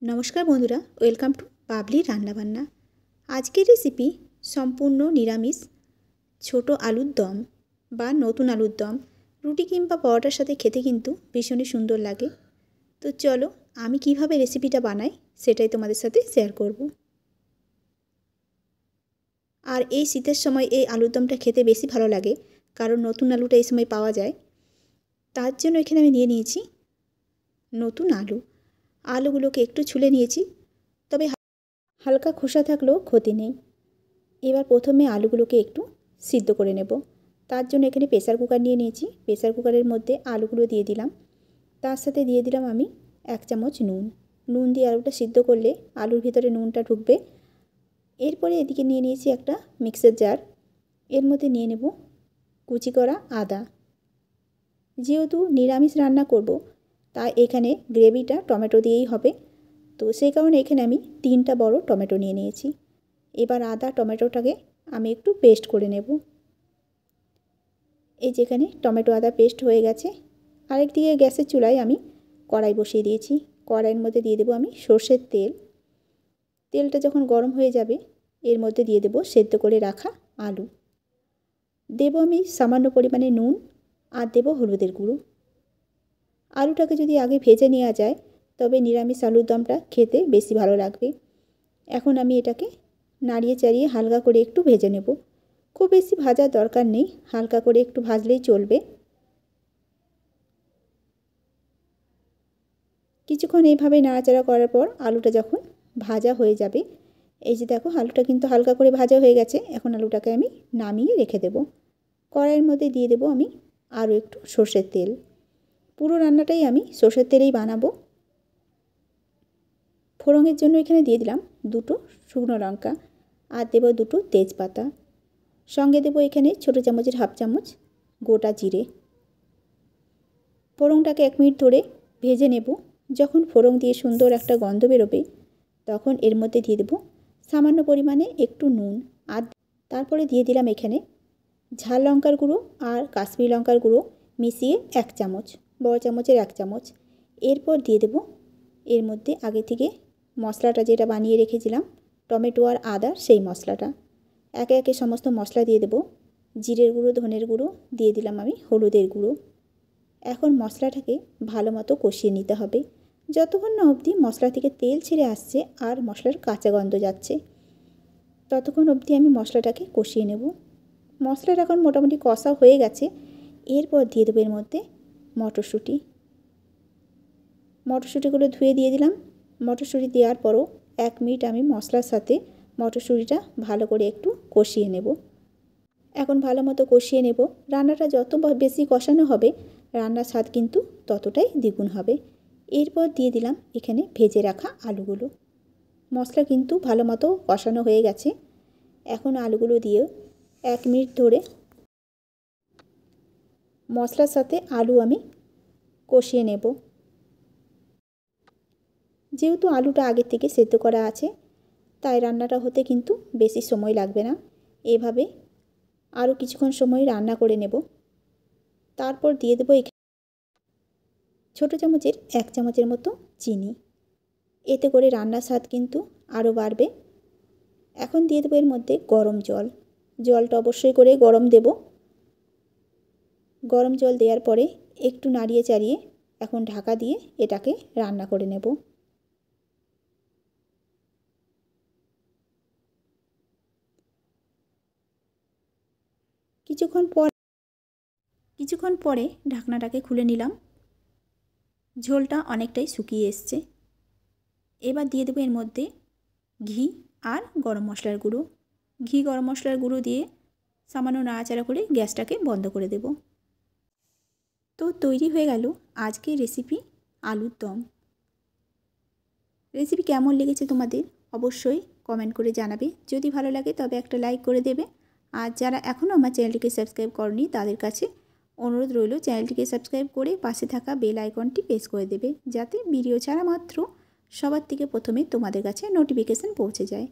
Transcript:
नमस्कार बंधुरा welcome to Babli रान्नाबान्ना। आजकेर रेसिपि सम्पूर्ण निरामिष छोटो आलुर दम बा नतून आलुर दम रुटी किंबा परोटार साथे खेते किन्तु भीषण सुंदर लागे। तो चलो आमी किभाबे रेसिपिटा बानाई सेटाई तोमादेर साथे शेयर करब। और এই শীতের সময় এই আলুর দমটা খেতে বেশি ভালো লাগে কারণ নতুন আলুটা এই সময় পাওয়া যায়। তার জন্য এখানে আমি নিয়ে নিয়েছি নতুন আলু। আলুগুলোকে একটু ছুলে নিয়েছি, তবে হালকা খোসা থাকলেও ক্ষতি নেই। এবার প্রথমে আলুগুলোকে একটু সিদ্ধ করে নেব। তার জন্য এখানে প্রেসার কুকার নিয়ে নিয়েছি। প্রেসার কুকারের মধ্যে আলুগুলো দিয়ে দিলাম, তার সাথে দিয়ে দিলাম আমি 1 চামচ নুন। নুন দিয়ে আলুটা সিদ্ধ করলে আলুর ভিতরে নুনটা ঢুকবে। এরপরে এদিকে নিয়ে নিয়েছি একটা মিক্সার জার, এর মধ্যে নিয়ে নেব কুচি করা আদা। যেহেতু নিরামিষ রান্না করব তাই এখানে গ্রেভিটা টমেটো দিয়েই হবে, তো সেই কারণে এখানে আমি 3টা বড় টমেটো নিয়ে নিয়েছি। এবার আদা টমেটোটাকে আমি একটু পেস্ট করে নেব। এই যেখানে টমেটো আদা পেস্ট হয়ে গেছে। আরেকদিকে গ্যাসের চুলায় আমি কড়াই বসিয়ে দিয়েছি। কড়াইয়ের মধ্যে দিয়ে দেবো আমি সর্ষের তেল। তেলটা যখন গরম হয়ে যাবে এর মধ্যে দিয়ে দেবো সেদ্ধ করে রাখা আলু। দেব আমি সামান্য পরিমাণে নুন আর দেব হলুদের গুঁড়ো। আলুটাকে যদি আগে ভেজে নেওয়া যায় তবে নিরামিষ আলুর দমটা খেতে বেশি ভালো লাগবে। এখন আমি এটাকে নাড়িয়ে চাড়িয়ে হালকা করে একটু ভেজে নেব। খুব বেশি ভাজার দরকার নেই, হালকা করে একটু ভাজলেই চলবে। কিছুক্ষণ এইভাবে নাড়াচাড়া করার পর আলুটা যখন ভাজা হয়ে যাবে, এই যে দেখো আলুটা কিন্তু হালকা করে ভাজা হয়ে গেছে। এখন আলুটাকে আমি নামিয়ে রেখে দেব। কড়াইয়ের মধ্যে দিয়ে দেব আমি আরও একটু সর্ষের তেল। পুরো রান্নাটাই আমি সর্ষের তেলেই বানাবো। ফোড়নের জন্য এখানে দিয়ে দিলাম 2টো শুকনো লঙ্কা আর দেব 2টো তেজপাতা। সঙ্গে দেব এখানে ছোটো চামচের হাফ চামচ গোটা জিরে। ফোড়নটাকে 1 মিনিট ধরে ভেজে নেব। যখন ফোড়ন দিয়ে সুন্দর একটা গন্ধ বেরোবে তখন এর মধ্যে দিয়ে দেব সামান্য পরিমাণে একটু নুন, আর তারপরে দিয়ে দিলাম এখানে ঝাল লঙ্কার গুঁড়ো আর কাশ্মীরি লঙ্কার গুঁড়ো মিশিয়ে 1 চামচ, বড় চামচের 1 চামচ। এরপর দিয়ে দেব এর মধ্যে আগে থেকে মশলাটা যেটা বানিয়ে রেখেছিলাম টমেটো আর আদার, সেই মশলাটা একে একে সমস্ত মশলা দিয়ে দেব। জিরের গুঁড়ো, ধনের গুঁড়ো দিয়ে দিলাম আমি হলুদের গুঁড়ো। এখন মশলাটাকে ভালো মতো কষিয়ে নিতে হবে যতক্ষণ না অবধি মশলা থেকে তেল ছেড়ে আসছে আর মশলার কাঁচা গন্ধ যাচ্ছে, ততক্ষণ অবধি আমি মশলাটাকে কষিয়ে নেব। মশলাটা এখন মোটামুটি কষা হয়ে গেছে। এরপর দিয়ে দেবো এর মধ্যে মটরশুঁটি। মটরশুঁটিগুলো ধুয়ে দিয়ে দিলাম। মটরশুঁটি দেওয়ার পরও 1 মিনিট আমি মশলার সাথে মটরশুঁটিটা ভালো করে একটু কষিয়ে নেব। এখন ভালো মতো কষিয়ে নেব। রান্নাটা যত বেশি কষানো হবে রান্নার স্বাদ কিন্তু ততটাই দ্বিগুণ হবে। এরপর দিয়ে দিলাম এখানে ভেজে রাখা আলুগুলো। মশলা কিন্তু ভালো মতো কষানো হয়ে গেছে। এখন আলুগুলো দিয়ে 1 মিনিট ধরে মশলার সাথে আলু আমি কষিয়ে নেব। যেহেতু আলুটা আগের থেকে সেদ্ধ করা আছে তাই রান্নাটা হতে কিন্তু বেশি সময় লাগবে না। এভাবে আরও কিছুক্ষণ সময় রান্না করে নেব। তারপর দিয়ে দেবো ছোটো চামচের 1 চামচের মতো চিনি। এতে করে রান্নার স্বাদ কিন্তু আরও বাড়বে। এখন দিয়ে দেবো এর মধ্যে গরম জল। জলটা অবশ্যই করে গরম দেব। গরম জল দেওয়ার পরে একটু নাড়িয়ে চাড়িয়ে এখন ঢাকা দিয়ে এটাকে রান্না করে নেব। কিছুক্ষণ পরে ঢাকনাটাকে খুলে নিলাম। ঝোলটা অনেকটাই শুকিয়ে এসছে। এবার দিয়ে দেবো এর মধ্যে ঘি আর গরম মশলার গুঁড়ো। ঘি গরম মশলার গুঁড়ো দিয়ে সামান্য নাড়াচাড়া করে গ্যাসটাকে বন্ধ করে দেব। তো তৈরি হয়ে গেল আজকের রেসিপি আলুর দম। রেসিপি কেমন লেগেছে তোমাদের অবশ্যই কমেন্ট করে জানাবে। যদি ভালো লাগে তবে একটা লাইক করে দেবে। আর যারা এখনও আমার চ্যানেলটিকে সাবস্ক্রাইব করনি তাদের কাছে অনুরোধ রইল চ্যানেলটিকে সাবস্ক্রাইব করে পাশে থাকা বেল আইকনটি প্রেস করে দেবে, যাতে ভিডিও ছাড়া মাত্র সবার থেকে প্রথমে তোমাদের কাছে নোটিফিকেশান পৌঁছে যায়।